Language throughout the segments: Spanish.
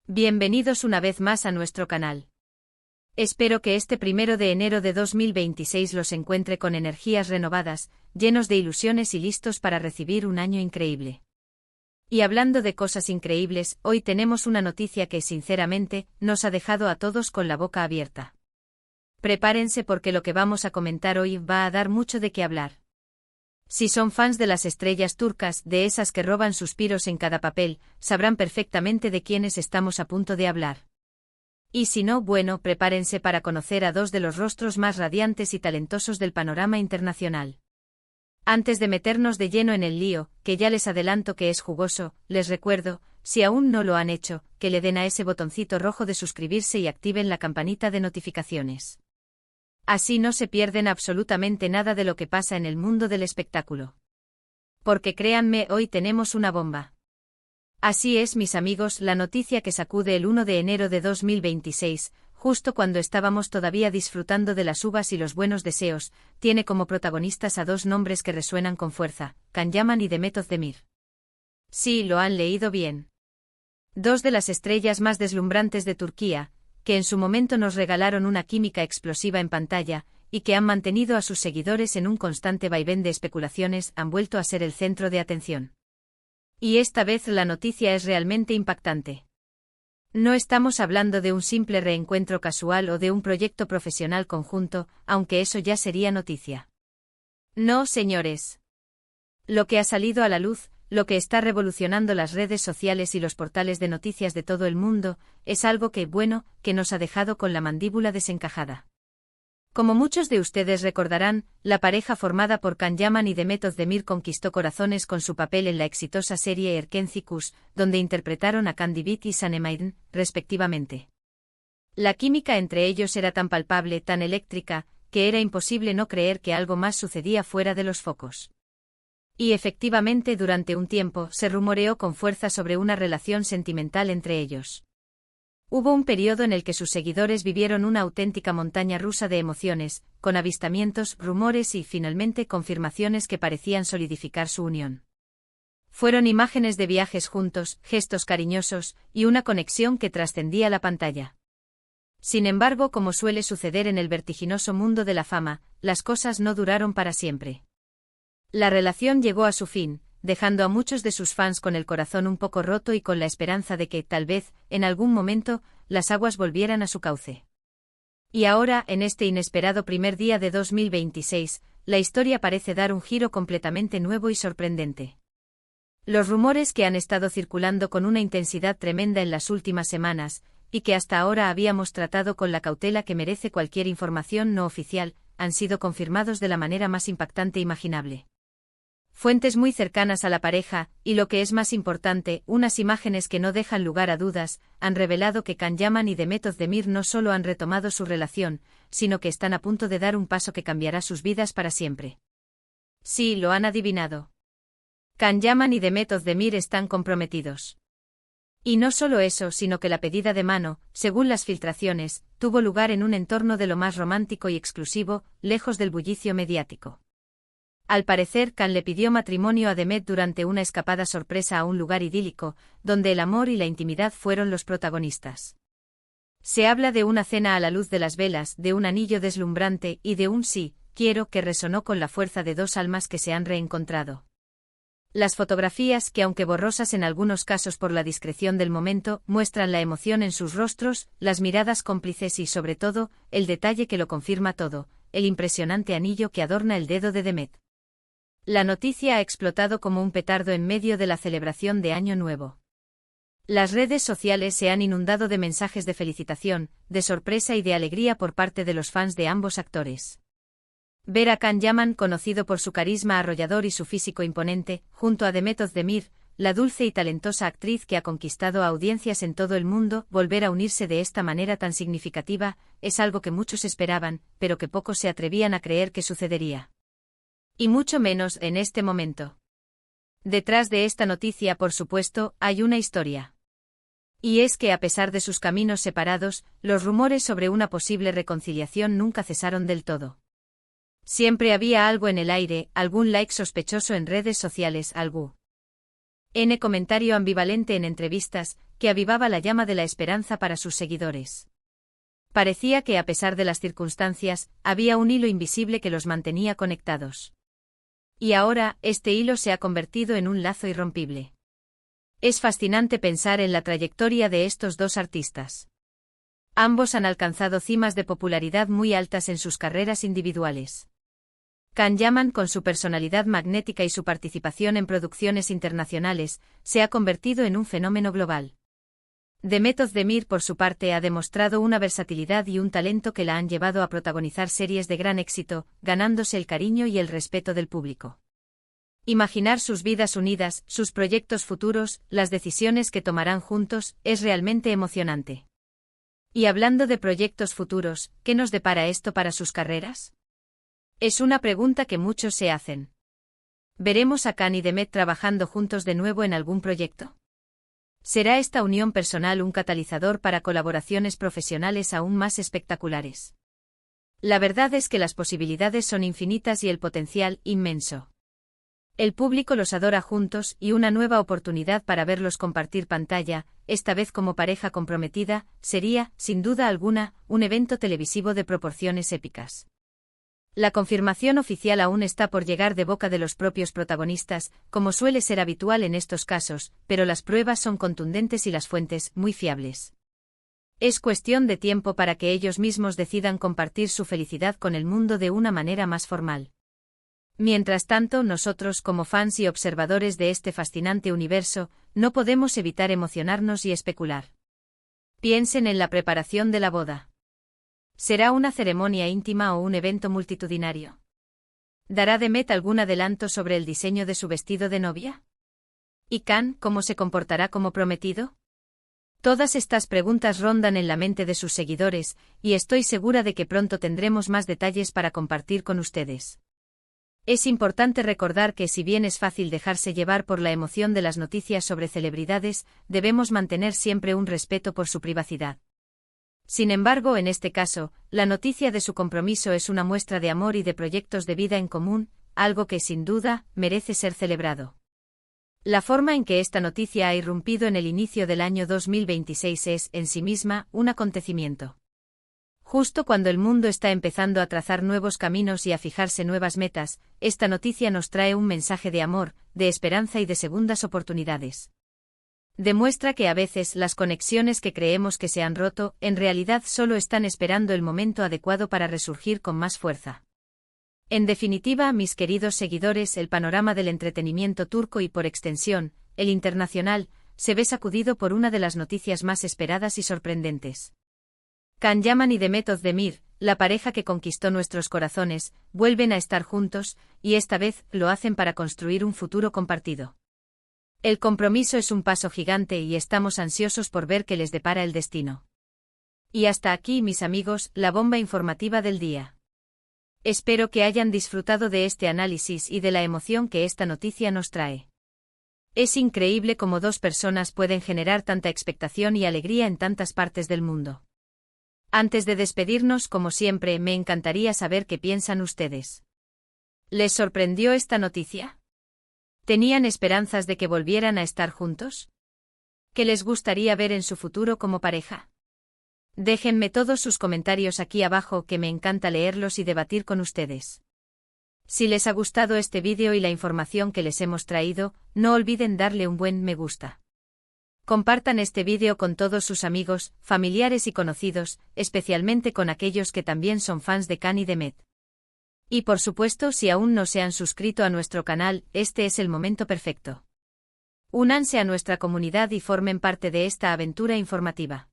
Bienvenidos una vez más a nuestro canal. Espero que este 1 de enero de 2026 los encuentre con energías renovadas, llenos de ilusiones y listos para recibir un año increíble. Y hablando de cosas increíbles, hoy tenemos una noticia que, sinceramente, nos ha dejado a todos con la boca abierta. Prepárense porque lo que vamos a comentar hoy va a dar mucho de qué hablar. Si son fans de las estrellas turcas, de esas que roban suspiros en cada papel, sabrán perfectamente de quiénes estamos a punto de hablar. Y si no, bueno, prepárense para conocer a dos de los rostros más radiantes y talentosos del panorama internacional. Antes de meternos de lleno en el lío, que ya les adelanto que es jugoso, les recuerdo, si aún no lo han hecho, que le den a ese botoncito rojo de suscribirse y activen la campanita de notificaciones. Así no se pierden absolutamente nada de lo que pasa en el mundo del espectáculo. Porque créanme, hoy tenemos una bomba. Así es, mis amigos, la noticia que sacude el 1 de enero de 2026, justo cuando estábamos todavía disfrutando de las uvas y los buenos deseos, tiene como protagonistas a dos nombres que resuenan con fuerza, Can Yaman y Demet Özdemir. Sí, lo han leído bien. Dos de las estrellas más deslumbrantes de Turquía, que en su momento nos regalaron una química explosiva en pantalla, y que han mantenido a sus seguidores en un constante vaivén de especulaciones, han vuelto a ser el centro de atención. Y esta vez la noticia es realmente impactante. No estamos hablando de un simple reencuentro casual o de un proyecto profesional conjunto, aunque eso ya sería noticia. No, señores. Lo que ha salido a la luz, lo que está revolucionando las redes sociales y los portales de noticias de todo el mundo, es algo que nos ha dejado con la mandíbula desencajada. Como muchos de ustedes recordarán, la pareja formada por Can Yaman y Demet Özdemir conquistó corazones con su papel en la exitosa serie Erkenci Kuş, donde interpretaron a Can Divit y Sanem Aydın, respectivamente. La química entre ellos era tan palpable, tan eléctrica, que era imposible no creer que algo más sucedía fuera de los focos. Y efectivamente durante un tiempo se rumoreó con fuerza sobre una relación sentimental entre ellos. Hubo un periodo en el que sus seguidores vivieron una auténtica montaña rusa de emociones, con avistamientos, rumores y finalmente confirmaciones que parecían solidificar su unión. Fueron imágenes de viajes juntos, gestos cariñosos, y una conexión que trascendía la pantalla. Sin embargo, como suele suceder en el vertiginoso mundo de la fama, las cosas no duraron para siempre. La relación llegó a su fin, dejando a muchos de sus fans con el corazón un poco roto y con la esperanza de que, tal vez, en algún momento, las aguas volvieran a su cauce. Y ahora, en este inesperado primer día de 2026, la historia parece dar un giro completamente nuevo y sorprendente. Los rumores que han estado circulando con una intensidad tremenda en las últimas semanas, y que hasta ahora habíamos tratado con la cautela que merece cualquier información no oficial, han sido confirmados de la manera más impactante imaginable. Fuentes muy cercanas a la pareja, y lo que es más importante, unas imágenes que no dejan lugar a dudas, han revelado que Can Yaman y Demet Özdemir no solo han retomado su relación, sino que están a punto de dar un paso que cambiará sus vidas para siempre. Sí, lo han adivinado. Can Yaman y Demet Özdemir están comprometidos. Y no solo eso, sino que la pedida de mano, según las filtraciones, tuvo lugar en un entorno de lo más romántico y exclusivo, lejos del bullicio mediático. Al parecer, Can le pidió matrimonio a Demet durante una escapada sorpresa a un lugar idílico, donde el amor y la intimidad fueron los protagonistas. Se habla de una cena a la luz de las velas, de un anillo deslumbrante y de un sí, quiero que resonó con la fuerza de dos almas que se han reencontrado. Las fotografías, que aunque borrosas en algunos casos por la discreción del momento, muestran la emoción en sus rostros, las miradas cómplices y, sobre todo, el detalle que lo confirma todo, el impresionante anillo que adorna el dedo de Demet. La noticia ha explotado como un petardo en medio de la celebración de Año Nuevo. Las redes sociales se han inundado de mensajes de felicitación, de sorpresa y de alegría por parte de los fans de ambos actores. Ver a Can Yaman, conocido por su carisma arrollador y su físico imponente, junto a Demet Özdemir, la dulce y talentosa actriz que ha conquistado a audiencias en todo el mundo, volver a unirse de esta manera tan significativa, es algo que muchos esperaban, pero que pocos se atrevían a creer que sucedería. Y mucho menos en este momento. Detrás de esta noticia, por supuesto, hay una historia. Y es que a pesar de sus caminos separados, los rumores sobre una posible reconciliación nunca cesaron del todo. Siempre había algo en el aire, algún like sospechoso en redes sociales, comentario ambivalente en entrevistas, que avivaba la llama de la esperanza para sus seguidores. Parecía que, a pesar de las circunstancias, había un hilo invisible que los mantenía conectados. Y ahora, este hilo se ha convertido en un lazo irrompible. Es fascinante pensar en la trayectoria de estos dos artistas. Ambos han alcanzado cimas de popularidad muy altas en sus carreras individuales. Can Yaman, con su personalidad magnética y su participación en producciones internacionales, se ha convertido en un fenómeno global. Demet Özdemir, por su parte, ha demostrado una versatilidad y un talento que la han llevado a protagonizar series de gran éxito, ganándose el cariño y el respeto del público. Imaginar sus vidas unidas, sus proyectos futuros, las decisiones que tomarán juntos, es realmente emocionante. Y hablando de proyectos futuros, ¿qué nos depara esto para sus carreras? Es una pregunta que muchos se hacen. ¿Veremos a Can y Demet trabajando juntos de nuevo en algún proyecto? ¿Será esta unión personal un catalizador para colaboraciones profesionales aún más espectaculares? La verdad es que las posibilidades son infinitas y el potencial, inmenso. El público los adora juntos y una nueva oportunidad para verlos compartir pantalla, esta vez como pareja comprometida, sería, sin duda alguna, un evento televisivo de proporciones épicas. La confirmación oficial aún está por llegar de boca de los propios protagonistas, como suele ser habitual en estos casos, pero las pruebas son contundentes y las fuentes, muy fiables. Es cuestión de tiempo para que ellos mismos decidan compartir su felicidad con el mundo de una manera más formal. Mientras tanto, nosotros, como fans y observadores de este fascinante universo, no podemos evitar emocionarnos y especular. Piensen en la preparación de la boda. ¿Será una ceremonia íntima o un evento multitudinario? ¿Dará Demet algún adelanto sobre el diseño de su vestido de novia? ¿Y Can, cómo se comportará como prometido? Todas estas preguntas rondan en la mente de sus seguidores, y estoy segura de que pronto tendremos más detalles para compartir con ustedes. Es importante recordar que, si bien es fácil dejarse llevar por la emoción de las noticias sobre celebridades, debemos mantener siempre un respeto por su privacidad. Sin embargo, en este caso, la noticia de su compromiso es una muestra de amor y de proyectos de vida en común, algo que, sin duda, merece ser celebrado. La forma en que esta noticia ha irrumpido en el inicio del año 2026 es, en sí misma, un acontecimiento. Justo cuando el mundo está empezando a trazar nuevos caminos y a fijarse nuevas metas, esta noticia nos trae un mensaje de amor, de esperanza y de segundas oportunidades. Demuestra que a veces las conexiones que creemos que se han roto, en realidad solo están esperando el momento adecuado para resurgir con más fuerza. En definitiva, mis queridos seguidores, el panorama del entretenimiento turco y, por extensión, el internacional, se ve sacudido por una de las noticias más esperadas y sorprendentes. Can Yaman y Demet Özdemir, la pareja que conquistó nuestros corazones, vuelven a estar juntos, y esta vez lo hacen para construir un futuro compartido. El compromiso es un paso gigante y estamos ansiosos por ver qué les depara el destino. Y hasta aquí, mis amigos, la bomba informativa del día. Espero que hayan disfrutado de este análisis y de la emoción que esta noticia nos trae. Es increíble cómo dos personas pueden generar tanta expectación y alegría en tantas partes del mundo. Antes de despedirnos, como siempre, me encantaría saber qué piensan ustedes. ¿Les sorprendió esta noticia? ¿Tenían esperanzas de que volvieran a estar juntos? ¿Qué les gustaría ver en su futuro como pareja? Déjenme todos sus comentarios aquí abajo, que me encanta leerlos y debatir con ustedes. Si les ha gustado este vídeo y la información que les hemos traído, no olviden darle un buen me gusta. Compartan este vídeo con todos sus amigos, familiares y conocidos, especialmente con aquellos que también son fans de Can y Demet. Y por supuesto, si aún no se han suscrito a nuestro canal, este es el momento perfecto. Únanse a nuestra comunidad y formen parte de esta aventura informativa.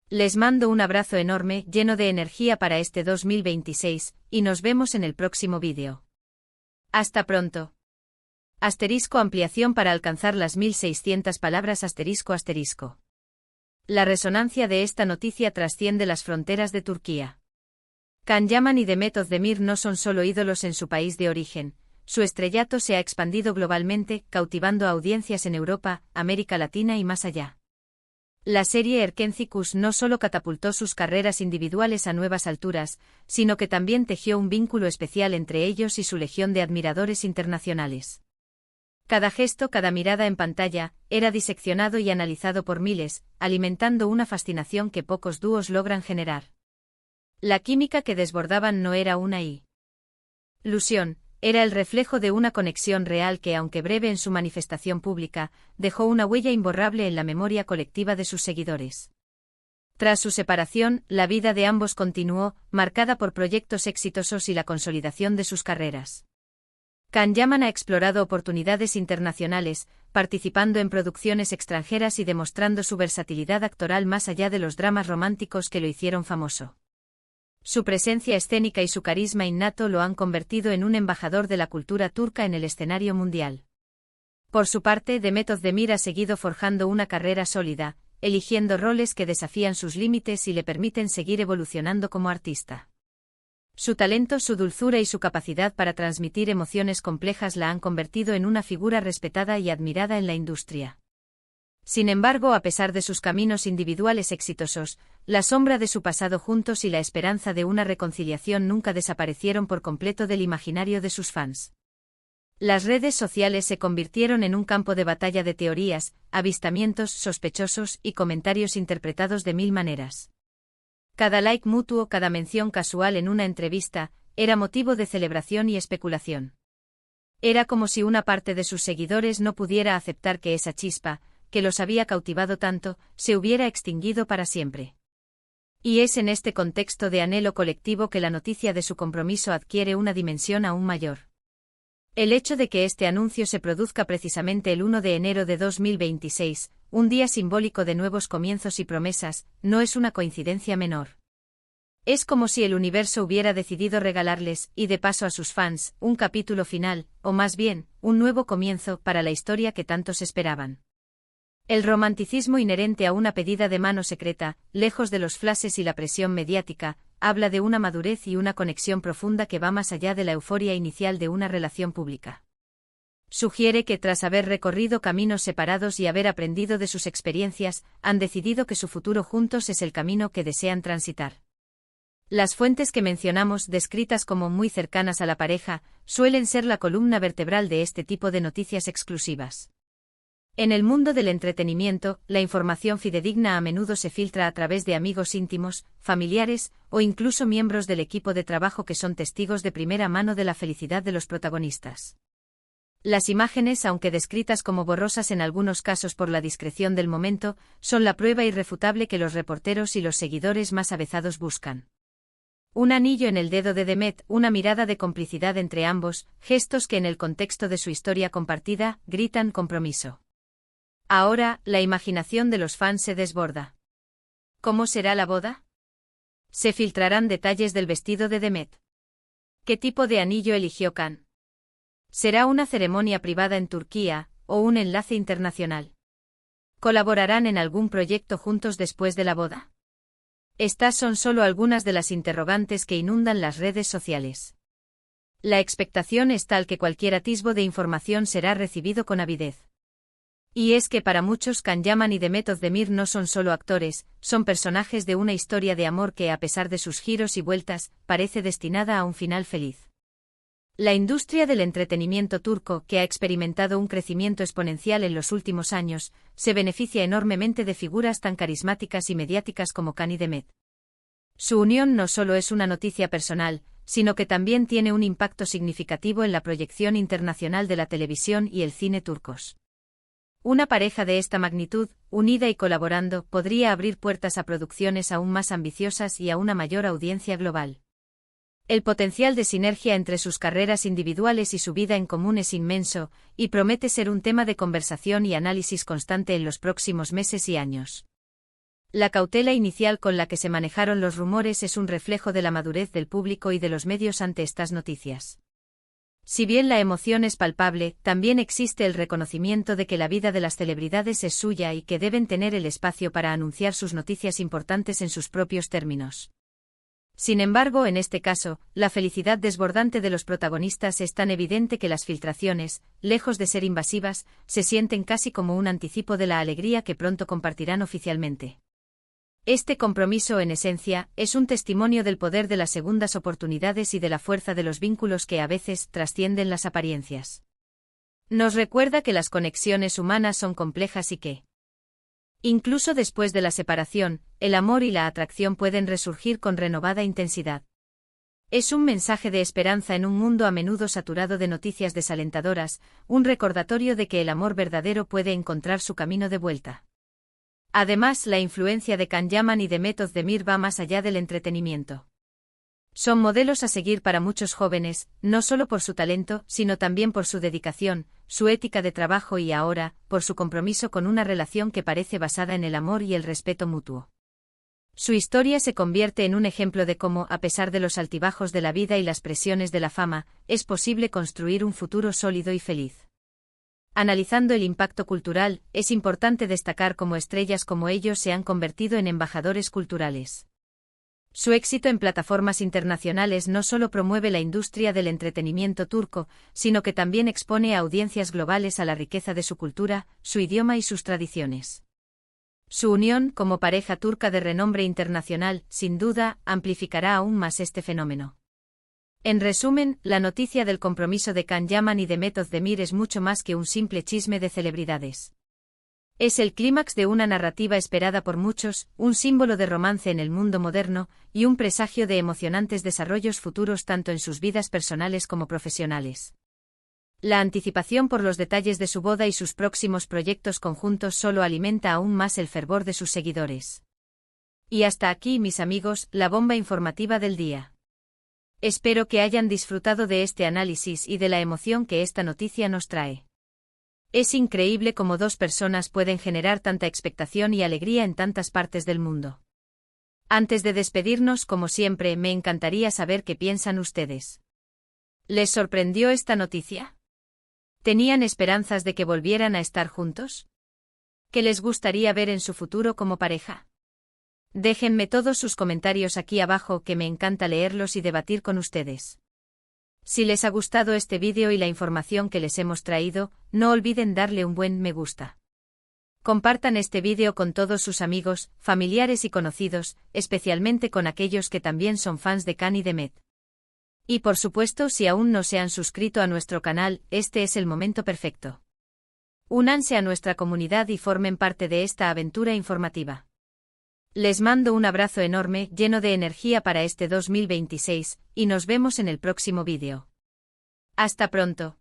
Les mando un abrazo enorme, lleno de energía para este 2026, y nos vemos en el próximo vídeo. Hasta pronto. Ampliación para alcanzar las 1600 palabras ***. La resonancia de esta noticia trasciende las fronteras de Turquía. Can Yaman y Demet Özdemir no son solo ídolos en su país de origen, su estrellato se ha expandido globalmente, cautivando a audiencias en Europa, América Latina y más allá. La serie Erkencikus no solo catapultó sus carreras individuales a nuevas alturas, sino que también tejió un vínculo especial entre ellos y su legión de admiradores internacionales. Cada gesto, cada mirada en pantalla, era diseccionado y analizado por miles, alimentando una fascinación que pocos dúos logran generar. La química que desbordaban no era una ilusión, era el reflejo de una conexión real que, aunque breve en su manifestación pública, dejó una huella imborrable en la memoria colectiva de sus seguidores. Tras su separación, la vida de ambos continuó, marcada por proyectos exitosos y la consolidación de sus carreras. Kanyaman ha explorado oportunidades internacionales, participando en producciones extranjeras y demostrando su versatilidad actoral más allá de los dramas románticos que lo hicieron famoso. Su presencia escénica y su carisma innato lo han convertido en un embajador de la cultura turca en el escenario mundial. Por su parte, Demet Özdemir ha seguido forjando una carrera sólida, eligiendo roles que desafían sus límites y le permiten seguir evolucionando como artista. Su talento, su dulzura y su capacidad para transmitir emociones complejas la han convertido en una figura respetada y admirada en la industria. Sin embargo, a pesar de sus caminos individuales exitosos, la sombra de su pasado juntos y la esperanza de una reconciliación nunca desaparecieron por completo del imaginario de sus fans. Las redes sociales se convirtieron en un campo de batalla de teorías, avistamientos sospechosos y comentarios interpretados de mil maneras. Cada like mutuo, cada mención casual en una entrevista, era motivo de celebración y especulación. Era como si una parte de sus seguidores no pudiera aceptar que esa chispa, que los había cautivado tanto, se hubiera extinguido para siempre. Y es en este contexto de anhelo colectivo que la noticia de su compromiso adquiere una dimensión aún mayor. El hecho de que este anuncio se produzca precisamente el 1 de enero de 2026, un día simbólico de nuevos comienzos y promesas, no es una coincidencia menor. Es como si el universo hubiera decidido regalarles, y de paso a sus fans, un capítulo final, o más bien, un nuevo comienzo para la historia que tantos esperaban. El romanticismo inherente a una pedida de mano secreta, lejos de los flashes y la presión mediática, habla de una madurez y una conexión profunda que va más allá de la euforia inicial de una relación pública. Sugiere que tras haber recorrido caminos separados y haber aprendido de sus experiencias, han decidido que su futuro juntos es el camino que desean transitar. Las fuentes que mencionamos, descritas como muy cercanas a la pareja, suelen ser la columna vertebral de este tipo de noticias exclusivas. En el mundo del entretenimiento, la información fidedigna a menudo se filtra a través de amigos íntimos, familiares, o incluso miembros del equipo de trabajo que son testigos de primera mano de la felicidad de los protagonistas. Las imágenes, aunque descritas como borrosas en algunos casos por la discreción del momento, son la prueba irrefutable que los reporteros y los seguidores más avezados buscan. Un anillo en el dedo de Demet, una mirada de complicidad entre ambos, gestos que en el contexto de su historia compartida, gritan compromiso. Ahora, la imaginación de los fans se desborda. ¿Cómo será la boda? ¿Se filtrarán detalles del vestido de Demet? ¿Qué tipo de anillo eligió Kan? ¿Será una ceremonia privada en Turquía, o un enlace internacional? ¿Colaborarán en algún proyecto juntos después de la boda? Estas son solo algunas de las interrogantes que inundan las redes sociales. La expectación es tal que cualquier atisbo de información será recibido con avidez. Y es que para muchos Kanyaman y Demet Özdemir no son solo actores, son personajes de una historia de amor que, a pesar de sus giros y vueltas, parece destinada a un final feliz. La industria del entretenimiento turco, que ha experimentado un crecimiento exponencial en los últimos años, se beneficia enormemente de figuras tan carismáticas y mediáticas como Kan y Demet. Su unión no solo es una noticia personal, sino que también tiene un impacto significativo en la proyección internacional de la televisión y el cine turcos. Una pareja de esta magnitud, unida y colaborando, podría abrir puertas a producciones aún más ambiciosas y a una mayor audiencia global. El potencial de sinergia entre sus carreras individuales y su vida en común es inmenso, y promete ser un tema de conversación y análisis constante en los próximos meses y años. La cautela inicial con la que se manejaron los rumores es un reflejo de la madurez del público y de los medios ante estas noticias. Si bien la emoción es palpable, también existe el reconocimiento de que la vida de las celebridades es suya y que deben tener el espacio para anunciar sus noticias importantes en sus propios términos. Sin embargo, en este caso, la felicidad desbordante de los protagonistas es tan evidente que las filtraciones, lejos de ser invasivas, se sienten casi como un anticipo de la alegría que pronto compartirán oficialmente. Este compromiso, en esencia, es un testimonio del poder de las segundas oportunidades y de la fuerza de los vínculos que a veces trascienden las apariencias. Nos recuerda que las conexiones humanas son complejas y que, incluso después de la separación, el amor y la atracción pueden resurgir con renovada intensidad. Es un mensaje de esperanza en un mundo a menudo saturado de noticias desalentadoras, un recordatorio de que el amor verdadero puede encontrar su camino de vuelta. Además, la influencia de Can Yaman y de Demet Özdemir va más allá del entretenimiento. Son modelos a seguir para muchos jóvenes, no solo por su talento, sino también por su dedicación, su ética de trabajo y ahora, por su compromiso con una relación que parece basada en el amor y el respeto mutuo. Su historia se convierte en un ejemplo de cómo, a pesar de los altibajos de la vida y las presiones de la fama, es posible construir un futuro sólido y feliz. Analizando el impacto cultural, es importante destacar cómo estrellas como ellos se han convertido en embajadores culturales. Su éxito en plataformas internacionales no solo promueve la industria del entretenimiento turco, sino que también expone a audiencias globales a la riqueza de su cultura, su idioma y sus tradiciones. Su unión, como pareja turca de renombre internacional, sin duda, amplificará aún más este fenómeno. En resumen, la noticia del compromiso de Can Yaman y Demet Özdemir es mucho más que un simple chisme de celebridades. Es el clímax de una narrativa esperada por muchos, un símbolo de romance en el mundo moderno, y un presagio de emocionantes desarrollos futuros tanto en sus vidas personales como profesionales. La anticipación por los detalles de su boda y sus próximos proyectos conjuntos solo alimenta aún más el fervor de sus seguidores. Y hasta aquí, mis amigos, la bomba informativa del día. Espero que hayan disfrutado de este análisis y de la emoción que esta noticia nos trae. Es increíble cómo dos personas pueden generar tanta expectación y alegría en tantas partes del mundo. Antes de despedirnos, como siempre, me encantaría saber qué piensan ustedes. ¿Les sorprendió esta noticia? ¿Tenían esperanzas de que volvieran a estar juntos? ¿Qué les gustaría ver en su futuro como pareja? Déjenme todos sus comentarios aquí abajo, que me encanta leerlos y debatir con ustedes. Si les ha gustado este vídeo y la información que les hemos traído, no olviden darle un buen me gusta. Compartan este vídeo con todos sus amigos, familiares y conocidos, especialmente con aquellos que también son fans de Can y Demet. Y por supuesto, si aún no se han suscrito a nuestro canal, este es el momento perfecto. Únanse a nuestra comunidad y formen parte de esta aventura informativa. Les mando un abrazo enorme, lleno de energía para este 2026, y nos vemos en el próximo vídeo. Hasta pronto.